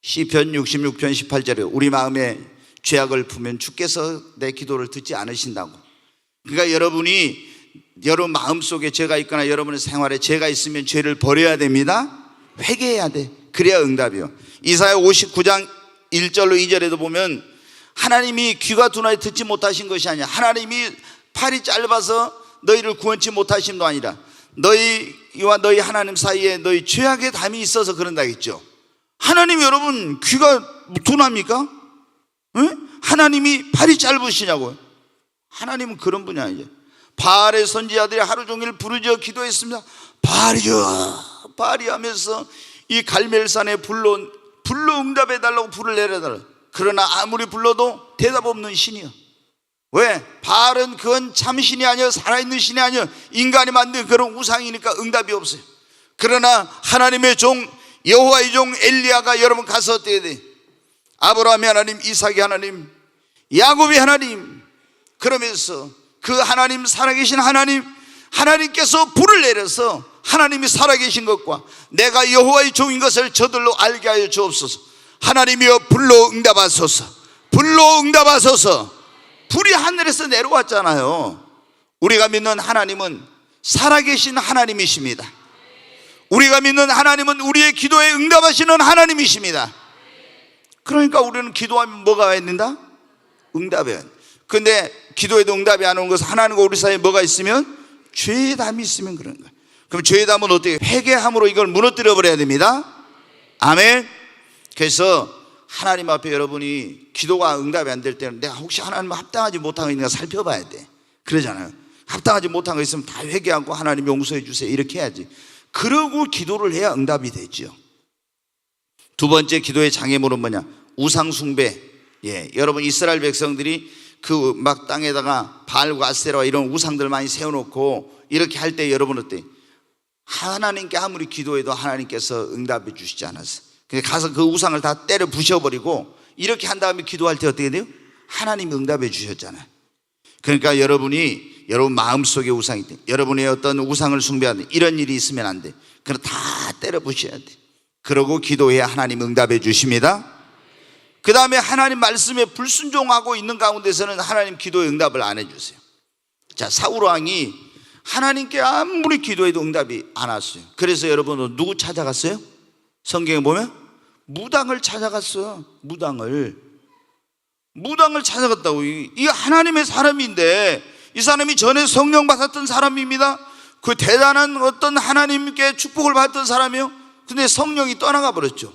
시편 66편 18절에 우리 마음에 죄악을 품으면 주께서 내 기도를 듣지 않으신다고. 그러니까 여러분 마음속에 죄가 있거나 여러분의 생활에 죄가 있으면 죄를 버려야 됩니다. 회개해야 돼. 그래야 응답이요. 이사야 59장 1절로 2절에도 보면 하나님이 귀가 둔하여 듣지 못하신 것이 아니야. 하나님이 팔이 짧아서 너희를 구원치 못하심도 아니라 너희와 너희 하나님 사이에 너희 죄악의 담이 있어서 그런다 했죠. 하나님 여러분 귀가 둔합니까? 응? 하나님이 발이 짧으시냐고요? 하나님은 그런 분이 아니죠. 바알의 선지자들이 하루 종일 부르짖어 기도했습니다. 바알이여 바알이 하면서 이 갈멜산에 불로 응답해 달라고 불을 내려달라. 그러나 아무리 불러도 대답 없는 신이요. 왜? 바알은 그건 참신이 아니여 살아있는 신이 아니여 인간이 만든 그런 우상이니까 응답이 없어요. 그러나 하나님의 종 여호와의 종 엘리야가 여러분 가서 어떻게 돼? 아브라함의 하나님, 이삭의 하나님, 야곱의 하나님, 그러면서 그 하나님, 살아계신 하나님께서 불을 내려서 하나님이 살아계신 것과 내가 여호와의 종인 것을 저들로 알게 하여 주옵소서. 하나님이여 불로 응답하소서. 불로 응답하소서. 불이 하늘에서 내려왔잖아요. 우리가 믿는 하나님은 살아계신 하나님이십니다. 우리가 믿는 하나님은 우리의 기도에 응답하시는 하나님이십니다. 그러니까 우리는 기도하면 뭐가 와야 된다? 응답이 와야 된다. 근데 기도에도 응답이 안 오는 것은 하나님과 우리 사이에 뭐가 있으면? 죄의 담이 있으면 그런 거예요. 그럼 죄의 담은 어떻게? 회개함으로 이걸 무너뜨려 버려야 됩니다. 아멘. 그래서 하나님 앞에 여러분이 기도가 응답이 안 될 때는 내가 혹시 하나님 합당하지 못한 거 있는가 살펴봐야 돼. 그러잖아요. 합당하지 못한 거 있으면 다 회개하고 하나님 용서해 주세요 이렇게 해야지. 그러고 기도를 해야 응답이 되죠. 두 번째 기도의 장애물은 뭐냐? 우상 숭배. 여러분 이스라엘 백성들이 그 막 땅에다가 바알과 아세라와 이런 우상들 많이 세워놓고 이렇게 할 때 여러분 어때? 하나님께 아무리 기도해도 하나님께서 응답해 주시지 않았어요. 가서 그 우상을 다 때려 부셔버리고 이렇게 한 다음에 기도할 때 어떻게 돼요? 하나님이 응답해 주셨잖아요. 그러니까 여러분이 여러분 마음속에 우상이 있대. 여러분의 어떤 우상을 숭배하는 이런 일이 있으면 안 돼. 그럼 다 때려 부셔야 돼. 그러고 기도해야 하나님 응답해 주십니다. 그 다음에 하나님 말씀에 불순종하고 있는 가운데서는 하나님 기도에 응답을 안 해주세요. 자, 사울 왕이 하나님께 아무리 기도해도 응답이 안 왔어요. 그래서 여러분은 누구 찾아갔어요? 성경에 보면 무당을 찾아갔어요. 무당을 찾아갔다고. 이 하나님의 사람인데 이 사람이 전에 성령 받았던 사람입니다. 그 대단한 어떤 하나님께 축복을 받았던 사람이요. 근데 성령이 떠나가 버렸죠.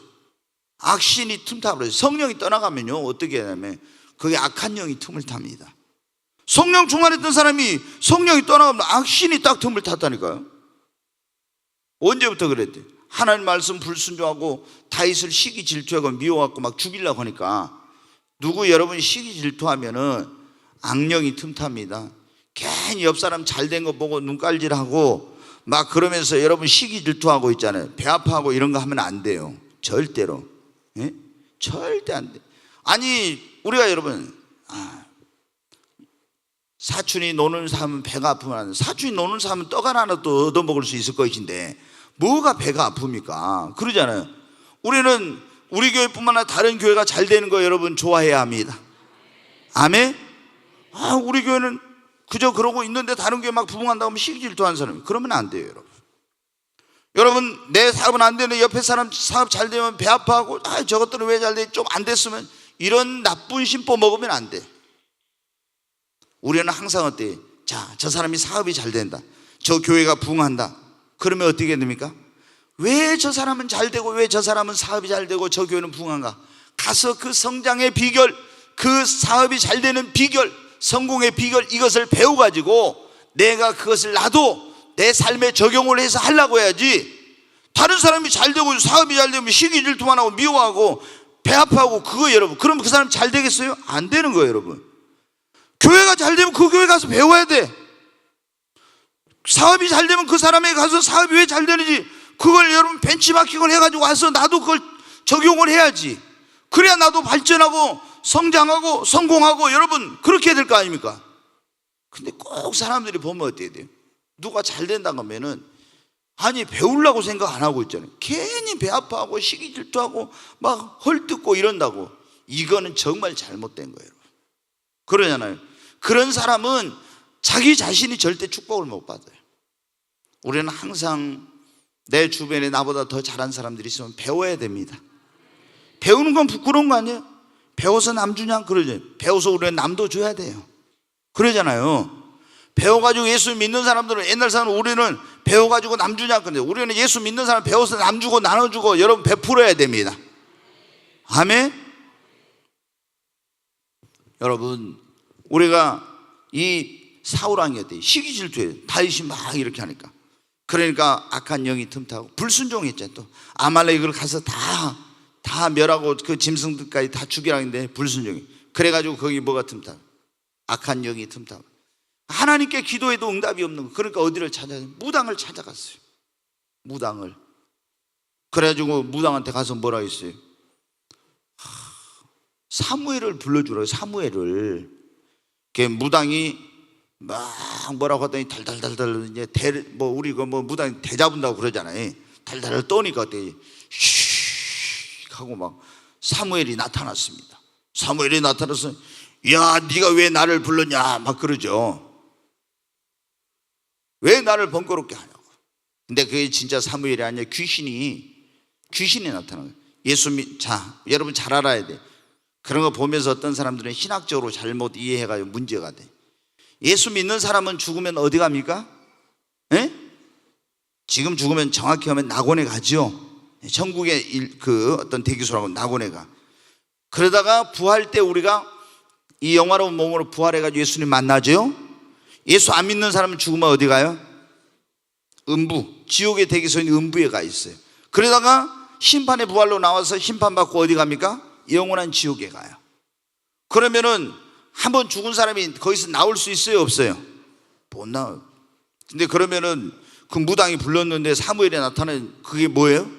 악신이 틈타 버렸어요. 성령이 떠나가면요 어떻게 하냐면 그게 악한 영이 틈을 탑니다. 성령 충만했던 사람이 성령이 떠나가면 악신이 딱 틈을 탔다니까요. 언제부터 그랬대? 하나님 말씀 불순종하고 다윗을 시기 질투하고 미워갖고 막 죽이려고 하니까 누구 여러분 시기 질투하면은 악령이 틈탑니다. 괜히 옆 사람 잘된 거 보고 눈깔질하고 막 그러면서 여러분 시기 질투하고 있잖아요. 배 아파하고 이런 거 하면 안 돼요. 절대로. 절대 안 돼. 아니 우리가 여러분 사촌이 노는 사람은 배가 아프면 안 돼. 사촌이 노는 사람은 떡 하나도 얻어먹을 수 있을 것인데 뭐가 배가 아픕니까? 그러잖아요. 우리는 우리 교회뿐만 아니라 다른 교회가 잘 되는 거 여러분 좋아해야 합니다. 아멘? 우리 교회는 그저 그러고 있는데 다른 교회 막 부흥한다고 하면 시기질투하는 사람이 그러면 안 돼요. 여러분 내 사업은 안 되는데 옆에 사람 사업 잘 되면 배 아파하고 저것들은 왜 잘 돼? 좀 안 됐으면 이런 나쁜 심보 먹으면 안 돼. 우리는 항상 어때? 자, 저 사람이 사업이 잘 된다. 저 교회가 부흥한다. 그러면 어떻게 됩니까? 왜 저 사람은 잘 되고 왜 저 사람은 사업이 잘 되고 저 교회는 부흥한가? 가서 그 성장의 비결, 그 사업이 잘 되는 비결, 성공의 비결 이것을 배워가지고 내가 그것을 나도 내 삶에 적용을 해서 하려고 해야지. 다른 사람이 잘 되고 사업이 잘 되면 시기 질투만 하고 미워하고 배 아파하고 그거 여러분 그러면 그 사람 잘 되겠어요? 안 되는 거예요 여러분. 교회가 잘 되면 그 교회 가서 배워야 돼. 사업이 잘 되면 그 사람에게 가서 사업이 왜 잘 되는지 그걸 여러분 벤치마킹을 해가지고 와서 나도 그걸 적용을 해야지. 그래야 나도 발전하고 성장하고 성공하고 여러분 그렇게 해야 될 거 아닙니까? 근데 꼭 사람들이 보면 어떻게 돼요? 누가 잘 된다고 하면은 아니 배우려고 생각 안 하고 있잖아요. 괜히 배 아파하고 시기 질투하고 막 헐뜯고 이런다고. 이거는 정말 잘못된 거예요. 그러잖아요. 그런 사람은 자기 자신이 절대 축복을 못 받아요. 우리는 항상 내 주변에 나보다 더 잘한 사람들이 있으면 배워야 됩니다. 배우는 건 부끄러운 거 아니에요? 배워서 남 주냐? 그러죠. 배워서 우리는 남도 줘야 돼요. 그러잖아요. 배워가지고 예수 믿는 사람들은, 옛날 사람은 우리는 배워가지고 남 주냐 그런데, 우리는 예수 믿는 사람 배워서 남 주고 나눠주고 여러분 베풀어야 됩니다. 아멘. 여러분, 우리가 이 사울 왕이었대. 시기 질투에 다윗이 막 이렇게 하니까, 그러니까 악한 영이 틈타고 불순종했죠. 또 아말렉을 가서 다 멸하고 그 짐승들까지 다 죽이라 했는데 불순종이, 그래가지고 거기 뭐가 틈타고, 악한 영이 틈타고, 하나님께 기도해도 응답이 없는 거. 그러니까 어디를 찾아요? 무당을 찾아갔어요. 무당을. 그래가지고 무당한테 가서 뭐라 했어요? 사무엘을 불러주라고. 사무엘을. 무당이 막 뭐라고 하더니 달달달달 이제 우리 무당이 대 잡은다고 그러잖아요. 달달 떠니까 어때? 슉 하고 막 사무엘이 나타났습니다. 사무엘이 나타나서, 야, 네가 왜 나를 불렀냐 막 그러죠. 왜 나를 번거롭게 하냐고. 근데 그게 진짜 사무엘이 아니라 귀신이 나타난 거예요. 자, 여러분 잘 알아야 돼. 그런 거 보면서 어떤 사람들은 신학적으로 잘못 이해해가지고 문제가 돼. 예수 믿는 사람은 죽으면 어디 갑니까? 에? 지금 죽으면 정확히 하면 낙원에 가죠. 천국의 그 어떤 대기소라고 낙원에 가. 그러다가 부활 때 우리가 이 영화로운 몸으로 부활해가지고 예수님 만나죠. 예수 안 믿는 사람은 죽으면 어디 가요? 음부, 지옥의 대기소인 음부에 가 있어요. 그러다가 심판의 부활로 나와서 심판받고 어디 갑니까? 영원한 지옥에 가요. 그러면은 한번 죽은 사람이 거기서 나올 수 있어요, 없어요? 못 나와요. 근데 그러면은 그 무당이 불렀는데 사무엘에 나타난 그게 뭐예요?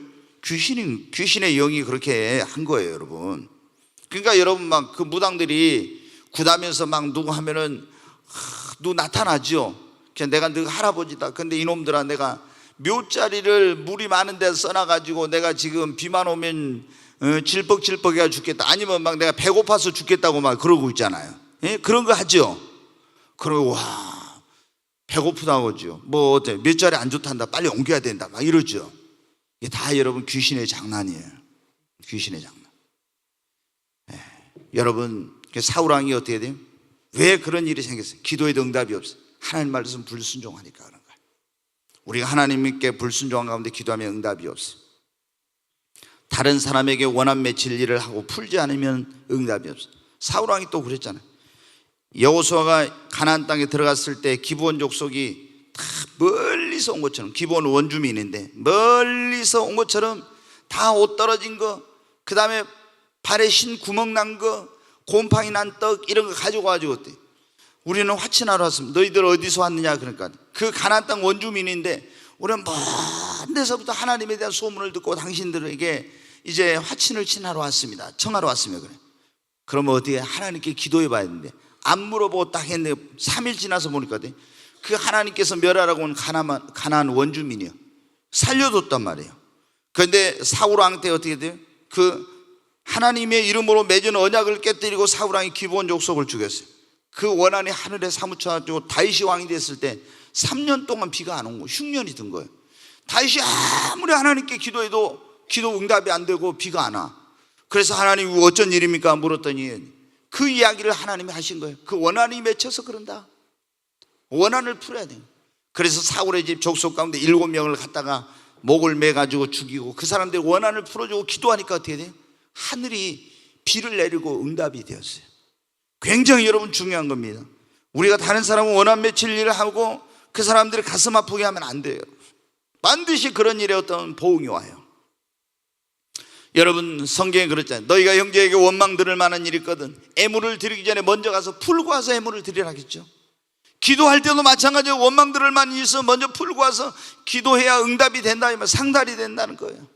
귀신의 영이 그렇게 한 거예요, 여러분. 그러니까 여러분 막 그 무당들이 굿하면서 막 누구 하면은 누구 나타나죠. 그냥 내가 너 할아버지다. 근데 이놈들아, 내가 묘자리를 물이 많은 데서 써놔가지고 내가 지금 비만 오면 질퍽질퍽해가 죽겠다. 아니면 막 내가 배고파서 죽겠다고 막 그러고 있잖아요. 예? 그런 거 하죠. 그러고 와, 배고프다고 하죠. 뭐 어때? 묘자리 안 좋단다. 빨리 옮겨야 된다. 막 이러죠. 이게 다 여러분 귀신의 장난이에요. 귀신의 장난. 예. 여러분, 사울 왕이 어떻게 돼요? 왜 그런 일이 생겼어요? 기도에도 응답이 없어요. 하나님 말씀 불순종하니까 그런 거예요. 우리가 하나님께 불순종한 가운데 기도하면 응답이 없어요. 다른 사람에게 원한 맺힐 일을 하고 풀지 않으면 응답이 없어요. 사울 왕이 또 그랬잖아요. 여호수아가 가나안 땅에 들어갔을 때 기브온 족속이 다 멀리서 온 것처럼, 기브온 원주민인데 멀리서 온 것처럼 다 옷 떨어진 거, 그 다음에 발에 신 구멍 난 거, 곰팡이 난 떡 이런 거 가지고 와가지고 어때? 우리는 화친하러 왔습니다. 너희들 어디서 왔느냐? 그러니까 그 가나안 땅 원주민인데 우리는 먼 데서부터 하나님에 대한 소문을 듣고 당신들에게 이제 화친을 친하러 왔습니다. 청하러 왔습니다. 그래. 그러면 어디에 하나님께 기도해 봐야 되는데 안 물어보고 딱 했는데 3일 지나서 보니까 그 하나님께서 멸하라고 온 가나안 원주민이요, 살려뒀단 말이에요. 그런데 사울 왕 때 어떻게 돼요? 그 하나님의 이름으로 맺은 언약을 깨뜨리고 사울 왕이 기브온 족속을 죽였어요. 그 원한이 하늘에 사무쳐가지고 다윗이 왕이 됐을 때 3년 동안 비가 안 온 거예요. 흉년이 든 거예요. 다윗이 아무리 하나님께 기도해도 기도 응답이 안 되고 비가 안 와. 그래서 하나님 어쩐 일입니까? 물었더니 그 이야기를 하나님이 하신 거예요. 그 원한이 맺혀서 그런다. 원한을 풀어야 돼요. 그래서 사울의 집 족속 가운데 7명을 갖다가 목을 매가지고 죽이고 그 사람들이 원한을 풀어주고 기도하니까 어떻게 돼요? 하늘이 비를 내리고 응답이 되었어요. 굉장히 여러분 중요한 겁니다. 우리가 다른 사람은 원한 맺힐 일을 하고 그 사람들이 가슴 아프게 하면 안 돼요. 반드시 그런 일에 어떤 보응이 와요. 여러분 성경에 그랬잖아요. 너희가 형제에게 원망 들을 만한 일이 있거든 애물을 드리기 전에 먼저 가서 풀고 와서 애물을 드리라겠죠. 기도할 때도 마찬가지로 원망 들을 만한 일이 있어 먼저 풀고 와서 기도해야 응답이 된다, 상달이 된다는 거예요.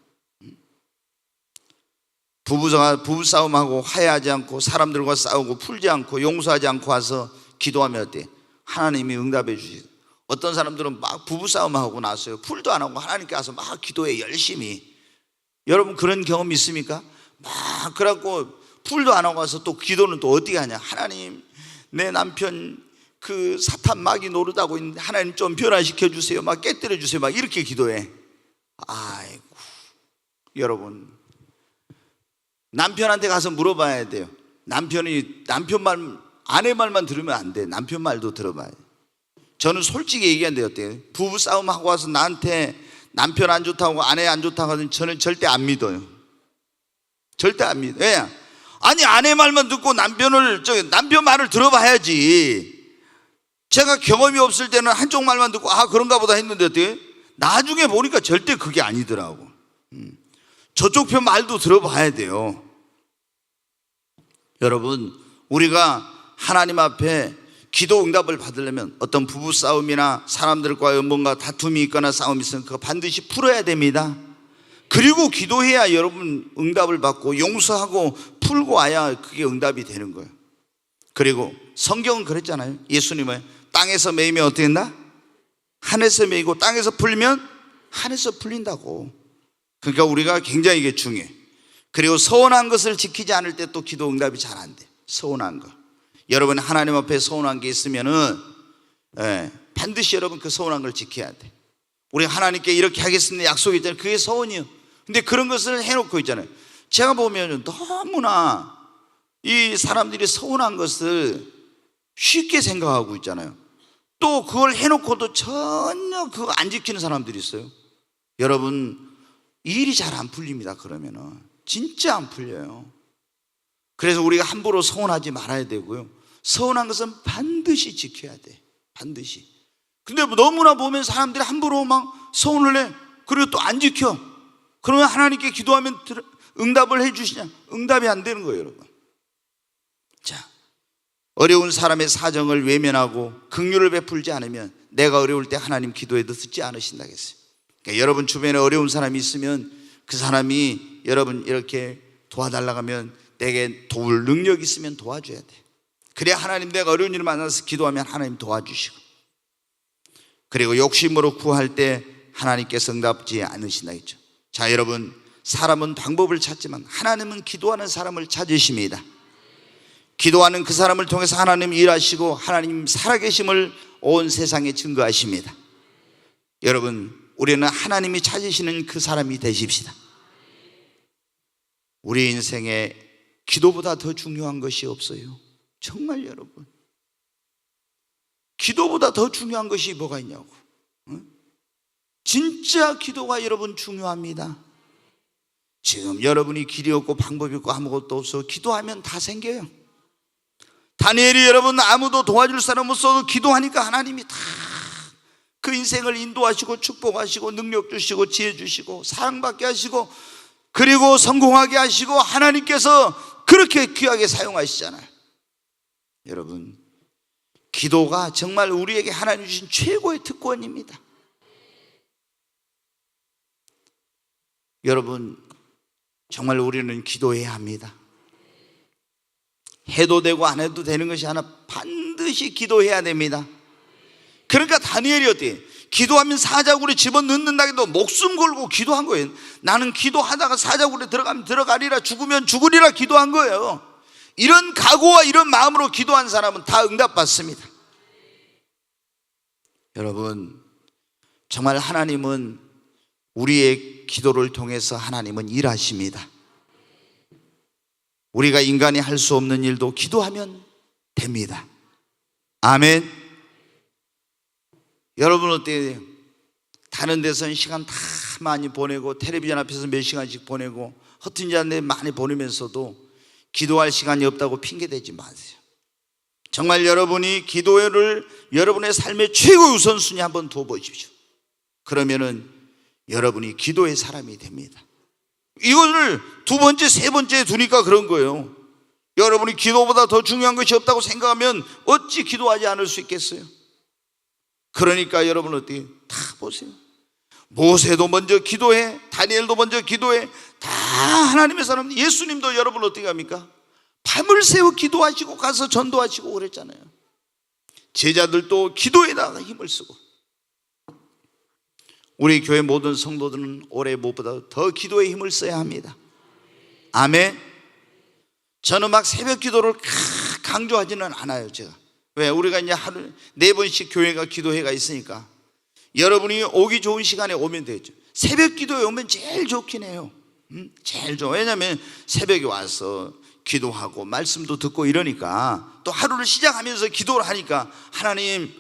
부부싸움하고 화해하지 않고 사람들과 싸우고 풀지 않고 용서하지 않고 와서 기도하면 어때? 하나님이 응답해 주시죠. 어떤 사람들은 막 부부싸움하고 나서요 풀도 안 하고 하나님께 와서 막 기도해 열심히. 여러분 그런 경험 있습니까? 막 그래갖고 풀도 안 하고 와서 또 기도는 또 어떻게 하냐? 하나님, 내 남편 그 사탄 마귀 노릇하고 있는데 하나님 좀 변화시켜 주세요, 막 깨뜨려 주세요, 막 이렇게 기도해. 아이고, 여러분 남편한테 가서 물어봐야 돼요. 남편 말, 아내 말만 들으면 안 돼. 남편 말도 들어봐야 돼. 저는 솔직히 얘기하는데 어때요? 부부 싸움하고 와서 나한테 남편 안 좋다고 아내 안 좋다고 하면 저는 절대 안 믿어요. 절대 안 믿어요. 왜? 아니 아내 말만 듣고 남편 말을 들어봐야지. 제가 경험이 없을 때는 한쪽 말만 듣고 그런가 보다 했는데 어때요? 나중에 보니까 절대 그게 아니더라고. 저쪽 편 말도 들어봐야 돼요. 여러분, 우리가 하나님 앞에 기도 응답을 받으려면 어떤 부부 싸움이나 사람들과의 뭔가 다툼이 있거나 싸움이 있으면 그거 반드시 풀어야 됩니다. 그리고 기도해야 여러분 응답을 받고 용서하고 풀고 와야 그게 응답이 되는 거예요. 그리고 성경은 그랬잖아요. 예수님은 땅에서 매이면 어떻게 된다? 하늘에서 매이고 땅에서 풀면 하늘에서 풀린다고. 그러니까 우리가 굉장히 이게 중요해. 그리고 서운한 것을 지키지 않을 때 또 기도 응답이 잘 안 돼. 서운한 거. 여러분 하나님 앞에 서운한 게 있으면은 반드시 여러분 그 서운한 걸 지켜야 돼. 우리 하나님께 이렇게 하겠습니다 약속했잖아요. 그게 서운이요. 근데 그런 것을 해놓고 있잖아요. 제가 보면 너무나 이 사람들이 서운한 것을 쉽게 생각하고 있잖아요. 또 그걸 해놓고도 전혀 그거 안 지키는 사람들이 있어요. 여러분 일이 잘 안 풀립니다. 그러면은 진짜 안 풀려요. 그래서 우리가 함부로 서운하지 말아야 되고요. 서운한 것은 반드시 지켜야 돼. 반드시. 근데 너무나 보면 사람들이 함부로 막 서운을 해. 그리고 또 안 지켜. 그러면 하나님께 기도하면 응답을 해 주시냐? 응답이 안 되는 거예요, 여러분. 자, 어려운 사람의 사정을 외면하고 긍휼을 베풀지 않으면 내가 어려울 때 하나님 기도에도 듣지 않으신다겠어요. 그러니까 여러분 주변에 어려운 사람이 있으면 그 사람이 여러분 이렇게 도와달라고 하면 내게 도울 능력이 있으면 도와줘야 돼. 그래야 하나님 내가 어려운 일을 만나서 기도하면 하나님 도와주시고, 그리고 욕심으로 구할 때 하나님께서 응답지 않으신다 했죠. 자, 여러분 사람은 방법을 찾지만 하나님은 기도하는 사람을 찾으십니다. 기도하는 그 사람을 통해서 하나님 일하시고 하나님 살아계심을 온 세상에 증거하십니다. 여러분 우리는 하나님이 찾으시는 그 사람이 되십시다. 우리 인생에 기도보다 더 중요한 것이 없어요. 정말 여러분 기도보다 더 중요한 것이 뭐가 있냐고. 진짜 기도가 여러분 중요합니다. 지금 여러분이 길이 없고 방법이 없고 아무것도 없어 기도하면 다 생겨요. 다니엘이 여러분 아무도 도와줄 사람 없어도 기도하니까 하나님이 다 그 인생을 인도하시고 축복하시고 능력 주시고 지혜 주시고 사랑받게 하시고 그리고 성공하게 하시고 하나님께서 그렇게 귀하게 사용하시잖아요. 여러분 기도가 정말 우리에게 하나님 주신 최고의 특권입니다. 여러분 정말 우리는 기도해야 합니다. 해도 되고 안 해도 되는 것이 하나 반드시 기도해야 됩니다. 그러니까 다니엘이 어때? 기도하면 사자굴에 집어넣는다 해도 목숨 걸고 기도한 거예요. 나는 기도하다가 사자굴에 들어가면 들어가리라 죽으면 죽으리라 기도한 거예요. 이런 각오와 이런 마음으로 기도한 사람은 다 응답받습니다. 여러분 정말 하나님은 우리의 기도를 통해서 하나님은 일하십니다. 우리가 인간이 할 수 없는 일도 기도하면 됩니다. 아멘. 여러분 어때요? 다른 데서는 시간 다 많이 보내고 텔레비전 앞에서 몇 시간씩 보내고 허튼 잔데 많이 보내면서도 기도할 시간이 없다고 핑계대지 마세요. 정말 여러분이 기도를 여러분의 삶의 최고 우선순위 한번 둬보십시오. 그러면은 여러분이 기도의 사람이 됩니다. 이거를 두 번째, 세 번째에 두니까 그런 거예요. 여러분이 기도보다 더 중요한 것이 없다고 생각하면 어찌 기도하지 않을 수 있겠어요? 그러니까 여러분 어떻게 다 보세요. 모세도 먼저 기도해, 다니엘도 먼저 기도해. 다 하나님의 사람. 예수님도 여러분 어떻게 합니까? 밤을 새워 기도하시고 가서 전도하시고 그랬잖아요. 제자들도 기도에다가 힘을 쓰고. 우리 교회 모든 성도들은 올해 무엇보다 더 기도에 힘을 써야 합니다. 아멘. 저는 막 새벽 기도를 강조하지는 않아요. 제가 왜? 우리가 이제 하루 4번씩 교회가 기도회가 있으니까 여러분이 오기 좋은 시간에 오면 되죠. 새벽 기도에 오면 제일 좋긴 해요. 제일 좋아. 왜냐하면 새벽에 와서 기도하고 말씀도 듣고 이러니까 또 하루를 시작하면서 기도를 하니까 하나님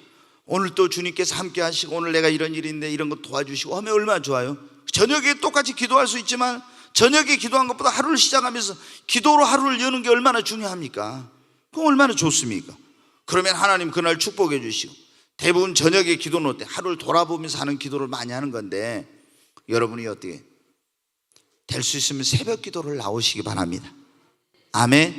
오늘 또 주님께서 함께 하시고 오늘 내가 이런 일인데 이런 거 도와주시고 하면 얼마나 좋아요. 저녁에 똑같이 기도할 수 있지만 저녁에 기도한 것보다 하루를 시작하면서 기도로 하루를 여는 게 얼마나 중요합니까? 그건 얼마나 좋습니까? 그러면 하나님 그날 축복해 주시고, 대부분 저녁에 기도는 어때? 하루를 돌아보면서 하는 기도를 많이 하는 건데, 여러분이 어떻게 될 수 있으면 새벽 기도를 나오시기 바랍니다. 아멘.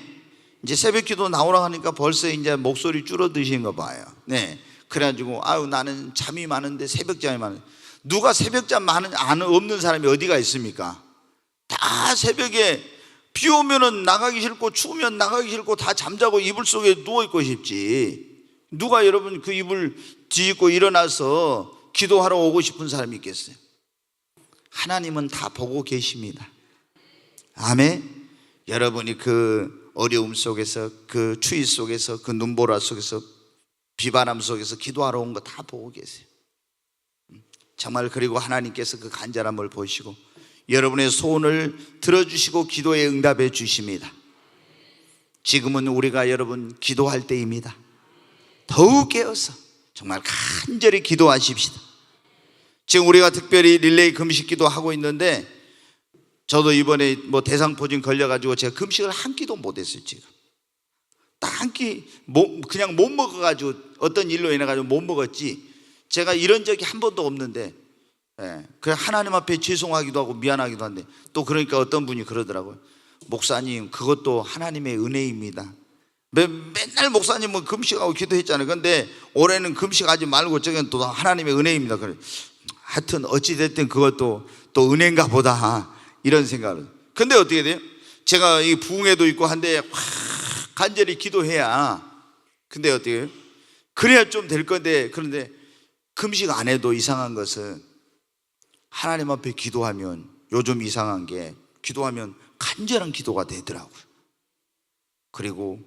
이제 새벽 기도 나오라 하니까 벌써 이제 목소리 줄어드신 거 봐요. 네. 그래가지고 아유 나는 잠이 많은데 새벽잠이 많은데, 누가 새벽잠 없는 사람이 어디가 있습니까? 다 새벽에 비 오면은 나가기 싫고 추우면 나가기 싫고 다 잠자고 이불 속에 누워있고 싶지, 누가 여러분 그 이불 뒤집고 일어나서 기도하러 오고 싶은 사람이 있겠어요? 하나님은 다 보고 계십니다. 아멘. 여러분이 그 어려움 속에서, 그 추위 속에서, 그 눈보라 속에서, 비바람 속에서 기도하러 온 거 다 보고 계세요. 정말. 그리고 하나님께서 그 간절함을 보시고 여러분의 소원을 들어주시고 기도에 응답해 주십니다. 지금은 우리가 여러분 기도할 때입니다. 더욱 깨어서 정말 간절히 기도하십시다. 지금 우리가 특별히 릴레이 금식 기도하고 있는데, 저도 이번에 대상포진 걸려가지고 제가 금식을 한 끼도 못했어요. 지금 딱 한 끼 그냥 못 먹어가지고, 어떤 일로 인해가지고 못 먹었지, 제가 이런 적이 한 번도 없는데, 그냥 하나님 앞에 죄송하기도 하고 미안하기도 한데, 또 그러니까 어떤 분이 그러더라고요. 목사님 그것도 하나님의 은혜입니다. 맨날 목사님은 금식하고 기도했잖아요. 근데 올해는 금식하지 말고 저건 또 하나님의 은혜입니다. 그래. 하여튼 어찌됐든 그것도 또 은혜인가 보다, 이런 생각을. 근데 어떻게 돼요? 제가 이 부흥회도 있고 한데 간절히 기도해야, 근데 어떻게 해요? 그래야 좀 될 건데, 그런데 금식 안 해도 이상한 것은 하나님 앞에 기도하면, 요즘 이상한 게 기도하면 간절한 기도가 되더라고요. 그리고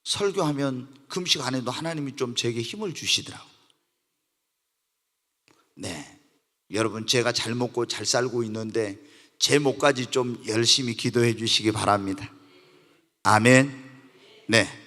설교하면 금식 안 해도 하나님이 좀 제게 힘을 주시더라고요. 네, 여러분 제가 잘 먹고 잘 살고 있는데 제 목까지 좀 열심히 기도해 주시기 바랍니다. 아멘. 네.